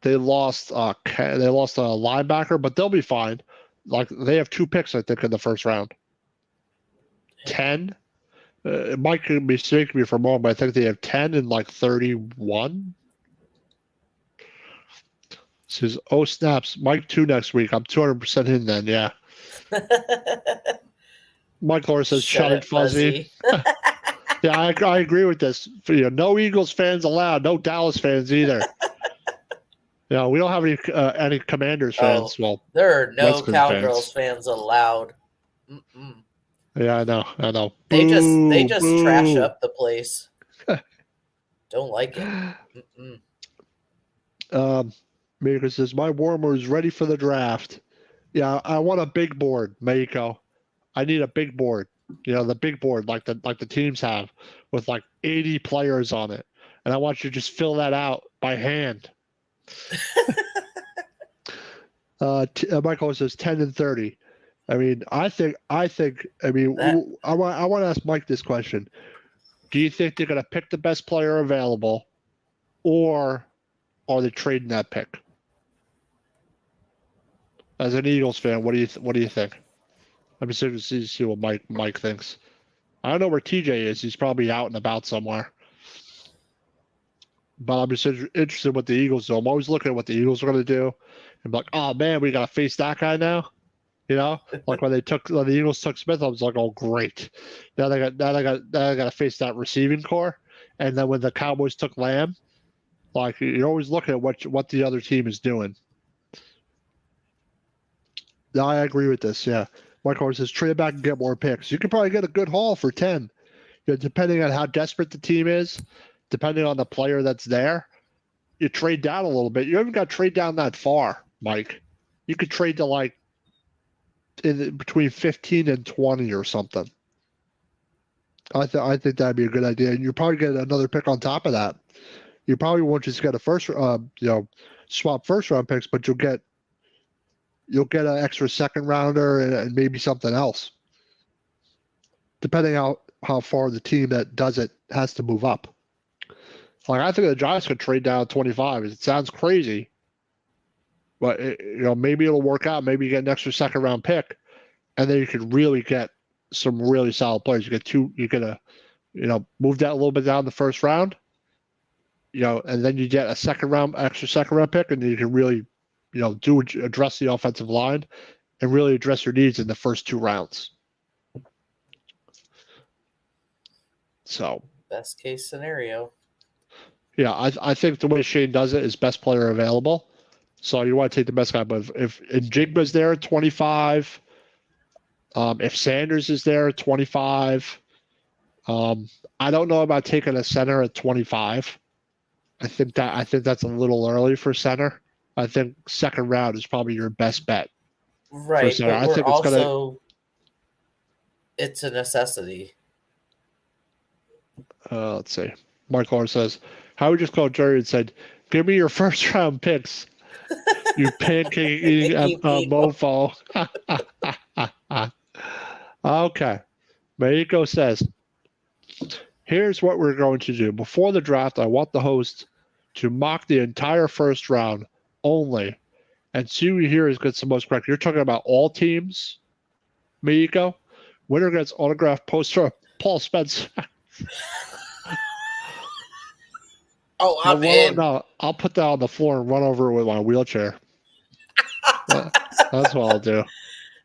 A: They lost they lost a linebacker, but they'll be fine. Like they have 2 picks, I think, in the first round. 10. Mike could mistake me for more, but I think they have 10 and like 31. Says, oh snaps, Mike 2 next week. I'm 200% in then. Yeah. Mike Laura says, shut it, Fuzzy. Yeah, I agree with this. No Eagles fans allowed. No Dallas fans either. We don't have any Commanders fans. Well,
B: there are no
A: Redskins
B: Cowgirls fans allowed. Mm-mm.
A: Yeah, I know.
B: They
A: Boo,
B: just
A: boo.
B: trash up the place. Don't like it. Mm-mm.
A: Meiko says, my warmer is ready for the draft. Yeah, I want a big board, Meiko. I need a big board. The big board like the teams have with like 80 players on it. And I want you to just fill that out by hand. Michael says 10 and 30. I mean, I want to ask Mike this question. Do you think they're going to pick the best player available, or are they trading that pick? As an Eagles fan, what do you think? I'm just interested to see what Mike thinks. I don't know where TJ is. He's probably out and about somewhere. But I'm just interested in what the Eagles do. I'm always looking at what the Eagles are going to do. I'm like, oh man, we got to face that guy now. Like when the Eagles took Smith, I was like, oh great. Now they got to face that receiving core. And then when the Cowboys took Lamb, like you're always looking at what the other team is doing. No, I agree with this. Yeah, Michael says trade back and get more picks. You could probably get a good haul for 10. Depending on how desperate the team is, depending on the player that's there, you trade down a little bit. You haven't got to trade down that far, Mike. You could trade to like between 15 and 20 or something. I think that'd be a good idea, and you probably get another pick on top of that. You probably won't just get a first, swap first round picks, but you'll get an extra second rounder and maybe something else, depending how far the team that does it has to move up. Like I think the Giants could trade down 25. It sounds crazy, but maybe it'll work out. Maybe you get an extra second round pick, and then you could really get some really solid players. You get a move that a little bit down the first round, and then you get a extra second round pick, and then you can really, address the offensive line and really address your needs in the first 2 rounds. So
B: best case scenario.
A: Yeah, I think the way Shane does it is best player available. So you want to take the best guy. But if Njigba's there at 25, if Sanders is there at 25, I don't know about taking a center at 25. I think that's a little early for center. I think second round is probably your best bet.
B: Right, but I think it's a necessity.
A: Let's see. Mark Lawrence says, Howard just called Jerry and said, give me your first round picks, you pancake eating mofo. Okay. Meiko says, here's what we're going to do. Before the draft, I want the host to mock the entire first round only and see who here gets the most correct. You're talking about all teams, Meiko? Winner gets autographed poster of Paul Spencer.
B: Oh, I'm in.
A: No, I'll put that on the floor and run over it with my wheelchair. That's what I'll do.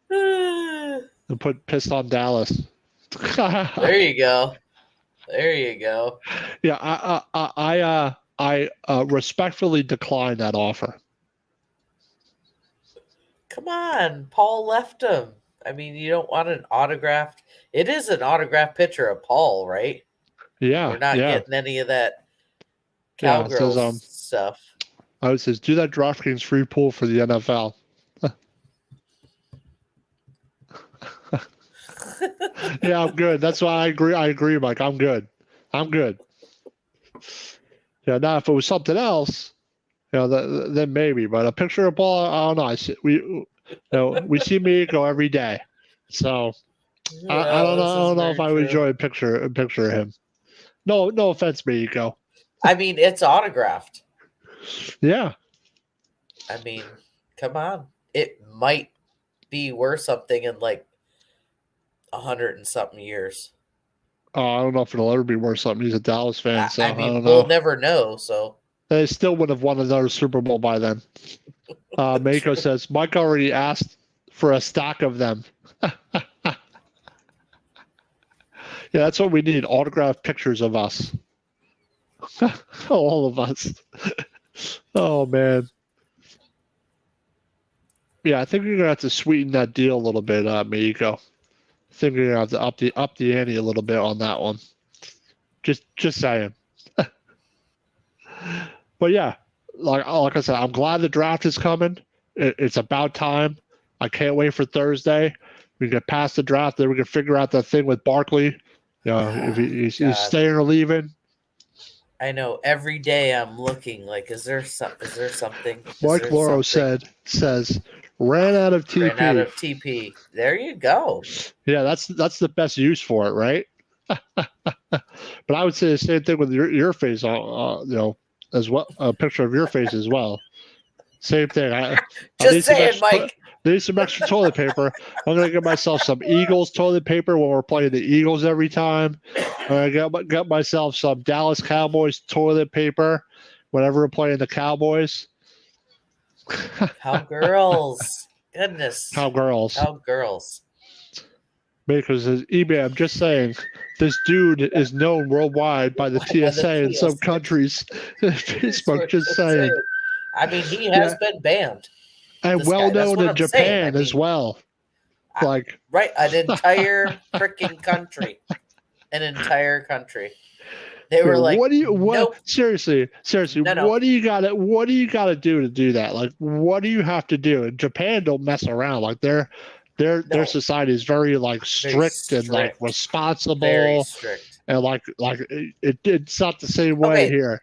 A: And put pissed on Dallas.
B: There you go.
A: Yeah, I respectfully decline that offer.
B: Come on, Paul left him. I mean, you don't want an autographed. It is an autographed picture of Paul, right?
A: Yeah,
B: we're not getting any of that Cowgirls stuff.
A: I would say do that DraftKings free pool for the NFL. Yeah, I'm good. That's why I agree, Mike. I'm good. Yeah, now if it was something else, then maybe. But a picture of Paul, I don't know. We see Meiko every day, so I don't know.
B: This
A: I
B: is
A: don't know
B: very
A: if I would
B: true.
A: enjoy a picture of him. No offense, Meiko.
B: I mean, it's autographed.
A: Yeah.
B: I mean, come on. It might be worth something in like 100 and something years.
A: I don't know if it'll ever be worth something. He's a Dallas fan, so
B: I
A: I
B: mean,
A: don't
B: we'll
A: know.
B: never know. So
A: They still would have won another Super Bowl by then. Mako says Mike already asked for a stack of them. Yeah, that's what we need. Autographed pictures of us. All of us. Oh man. Yeah, I think you're gonna have to sweeten that deal a little bit, Meiko. I think you're gonna have to up the ante a little bit on that one. Just saying. But yeah, like I said, I'm glad the draft is coming. It's about time. I can't wait for Thursday. We can get past the draft, then we can figure out that thing with Barkley. You know, if he's
B: God.
A: staying or leaving.
B: I know every day I'm looking like, is there something?
A: Mike Loro says ran out of TP.
B: Ran out of TP. There you go.
A: Yeah, that's the best use for it, right? But I would say the same thing with your face, as well. A picture of your face as well. Same thing.
B: Just saying, Mike.
A: Need some extra toilet paper. I'm gonna get myself some Eagles toilet paper when we're playing the Eagles every time. I got myself some Dallas Cowboys toilet paper whenever we're playing the Cowboys.
B: Cowgirls. Goodness. Cowgirls.
A: Because eBay, I'm just saying, this dude is known worldwide by the TSA in some countries. Facebook, just saying.
B: I mean, he has been banned.
A: And well known in Japan as well. Like
B: right, an entire freaking country. An entire country. They were like, nope.
A: Seriously,
B: No.
A: what do you gotta do to do that? Like, what do you have to do? And Japan don't mess around. Like their society is very like strict and like responsible.
B: Very strict.
A: And like it's not the same way here.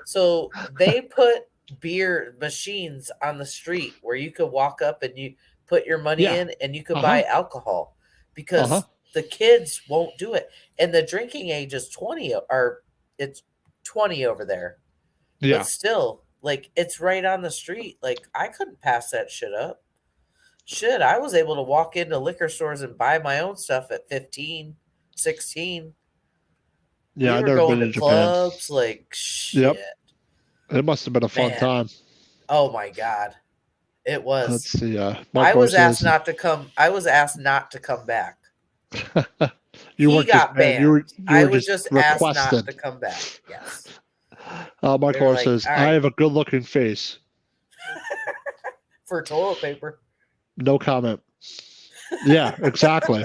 B: So they put beer machines on the street where you could walk up and you put your money in and you could buy alcohol because the kids won't do it. And the drinking age is 20 or it's 20 over there. Yeah. But still, like it's right on the street. Like I couldn't pass that shit up. Shit, I was able to walk into liquor stores and buy my own stuff at 15, 16.
A: Yeah, I've never been to
B: clubs,
A: Japan.
B: Like shit.
A: Yep. It must have been a fun time.
B: Oh my god, it was.
A: Let's see.
B: I was asked not to come. I was asked not to come back.
A: He
B: got banned. I was just asked not to come back. Yes.
A: Michael says, "I have a good-looking face."
B: For toilet paper.
A: No comment. Yeah, exactly.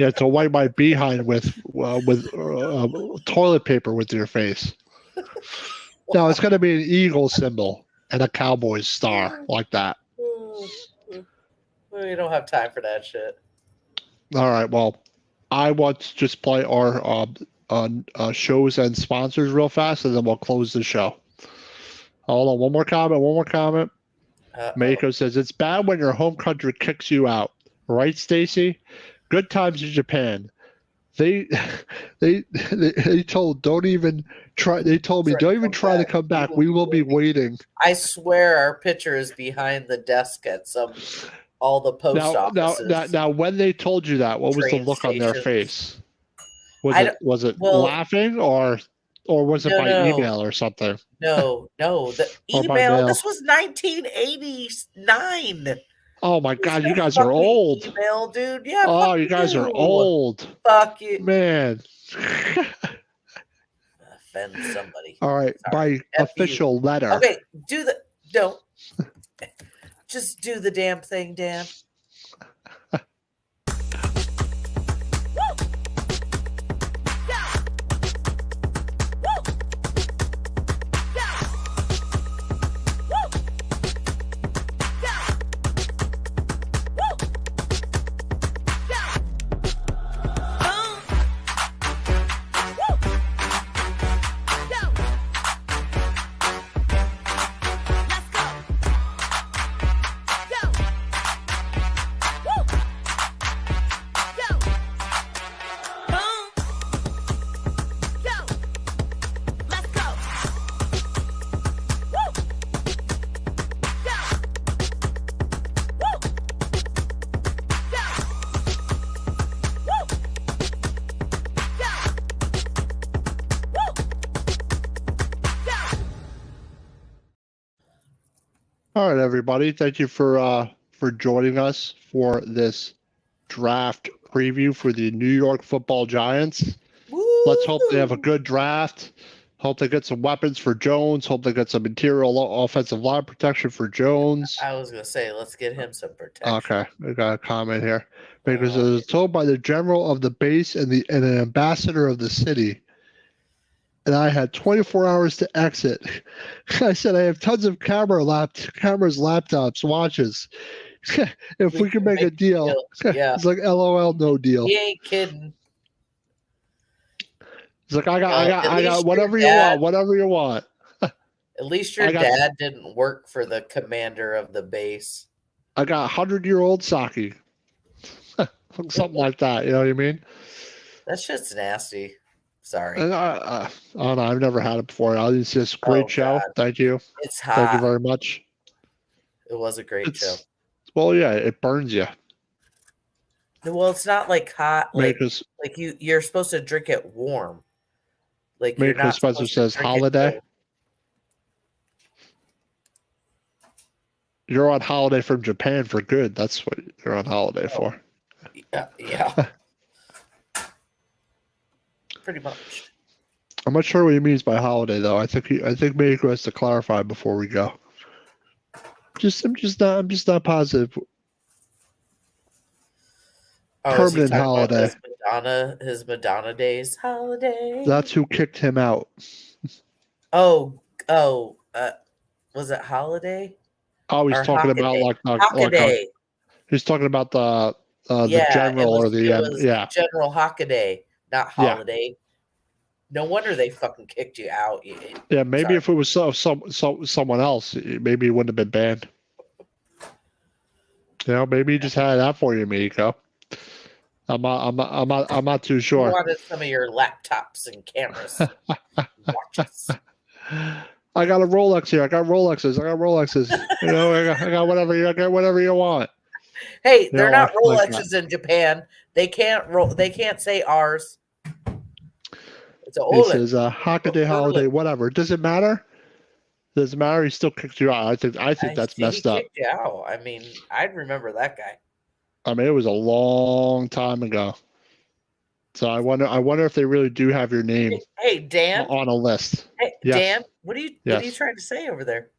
A: Yeah, to wipe my behind with toilet paper with your face. No, it's going to be an eagle symbol and a Cowboys star like that.
B: We don't have time for that shit.
A: All right. Well, I want to just play our shows and sponsors real fast, and then we'll close the show. Hold on. One more comment. Mako says, it's bad when your home country kicks you out. Right, Stacy? Good times in Japan. They told don't even try. They told me don't even try to come back. We will be waiting.
B: I swear our picture is behind the desk at all the post offices.
A: Now, when they told you that, what was the look on their face? Was it laughing or was it by email or something?
B: No. The email. This was 1989.
A: Oh my God, you guys are old.
B: Email, dude. Yeah.
A: Oh, you guys are old.
B: Fuck you,
A: man.
B: Offend somebody.
A: All right, by official letter.
B: Okay, just do the damn thing, Dan.
A: All right, everybody. Thank you for joining us for this draft preview for the New York Football Giants.
B: Woo!
A: Let's hope they have a good draft. Hope they get some weapons for Jones. Hope they get some interior offensive line protection for Jones.
B: I was gonna say, let's get him some protection.
A: Okay, we got a comment here. Because it was told by the general of the base and an ambassador of the city. And I had 24 hours to exit. I said I have tons of cameras, laptops, watches. If we can make a deal.
B: Yeah.
A: It's like LOL, no deal.
B: He ain't kidding.
A: It's like I got whatever you want, whatever you want.
B: At least your dad didn't work for the commander of the base.
A: I got 100-year-old sake. Something like that, you know what I mean?
B: That shit's nasty. Sorry.
A: And I don't know. I've never had it before. It's just a great show.
B: God.
A: Thank you.
B: It's hot.
A: Thank you very much.
B: It was a great show.
A: Well, yeah, it burns you.
B: Well, it's not like hot. Like
A: Like
B: you're supposed to drink it warm. Like you're
A: Maker
B: not
A: Spencer
B: supposed to
A: says
B: drink it
A: holiday.
B: cold.
A: You're on holiday from Japan for good. That's what you're on holiday for.
B: Yeah. Pretty much.
A: I'm not sure what he means by holiday, though. I think Maker has to clarify before we go. I'm just not positive.
B: Oh,
A: Permanent holiday.
B: His Madonna days holiday.
A: That's who kicked him out.
B: Was it holiday?
A: Oh, he's talking about
B: Hockaday.
A: He's talking about the general or the
B: General Hockaday, not holiday. Yeah. No wonder they fucking kicked you out.
A: Yeah, maybe if it was someone else, maybe it wouldn't have been banned. You know, maybe he just had that for you, Miko. I'm not too sure.
B: You wanted some of your laptops and cameras, watches.
A: I got a Rolex here. I got Rolexes. You know, I got whatever you want.
B: Hey, they're not Rolexes in Japan. They can't say ours. It's a
A: Rolex. This is a Hockaday holiday, whatever. Does it matter? Does it matter? He still kicked you out. I think that's messed up.
B: Kicked you out. I mean, I'd remember that guy.
A: I mean, it was a long time ago. So I wonder if they really do have your name.
B: Hey, Dan,
A: on a list.
B: Hey, yes. Dan, what are you trying to say over there?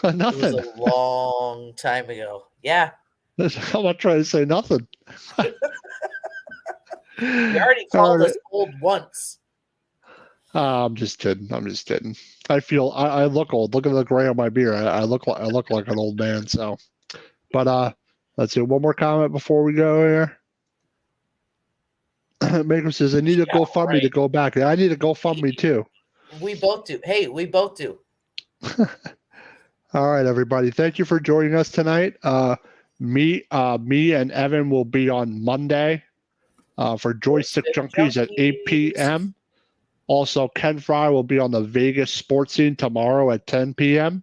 A: Nothing.
B: It was a long time ago. Yeah.
A: I'm not trying to say nothing.
B: You already called us old once.
A: I'm just kidding. I look old. Look at the gray on my beard. I look like an old man. So, but let's see. One more comment before we go here. Maker says, I need a GoFundMe to go back. I need a GoFundMe too.
B: We both do. Hey, we both do.
A: All right, everybody. Thank you for joining us tonight. Me and Evan will be on Monday for Joystick Junkies at 8 p.m. Also, Ken Fry will be on the Vegas sports scene tomorrow at 10 p.m.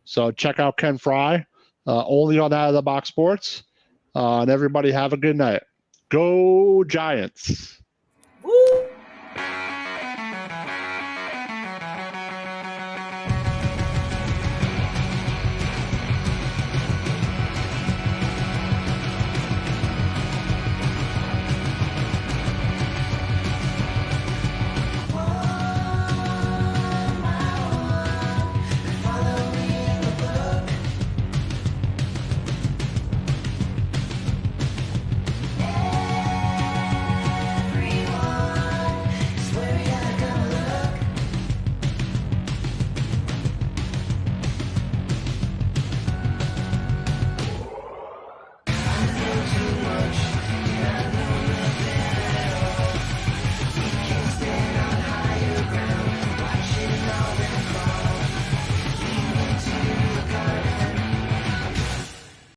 A: So check out Ken Fry, only on Out of the Box Sports. And everybody have a good night. Go Giants.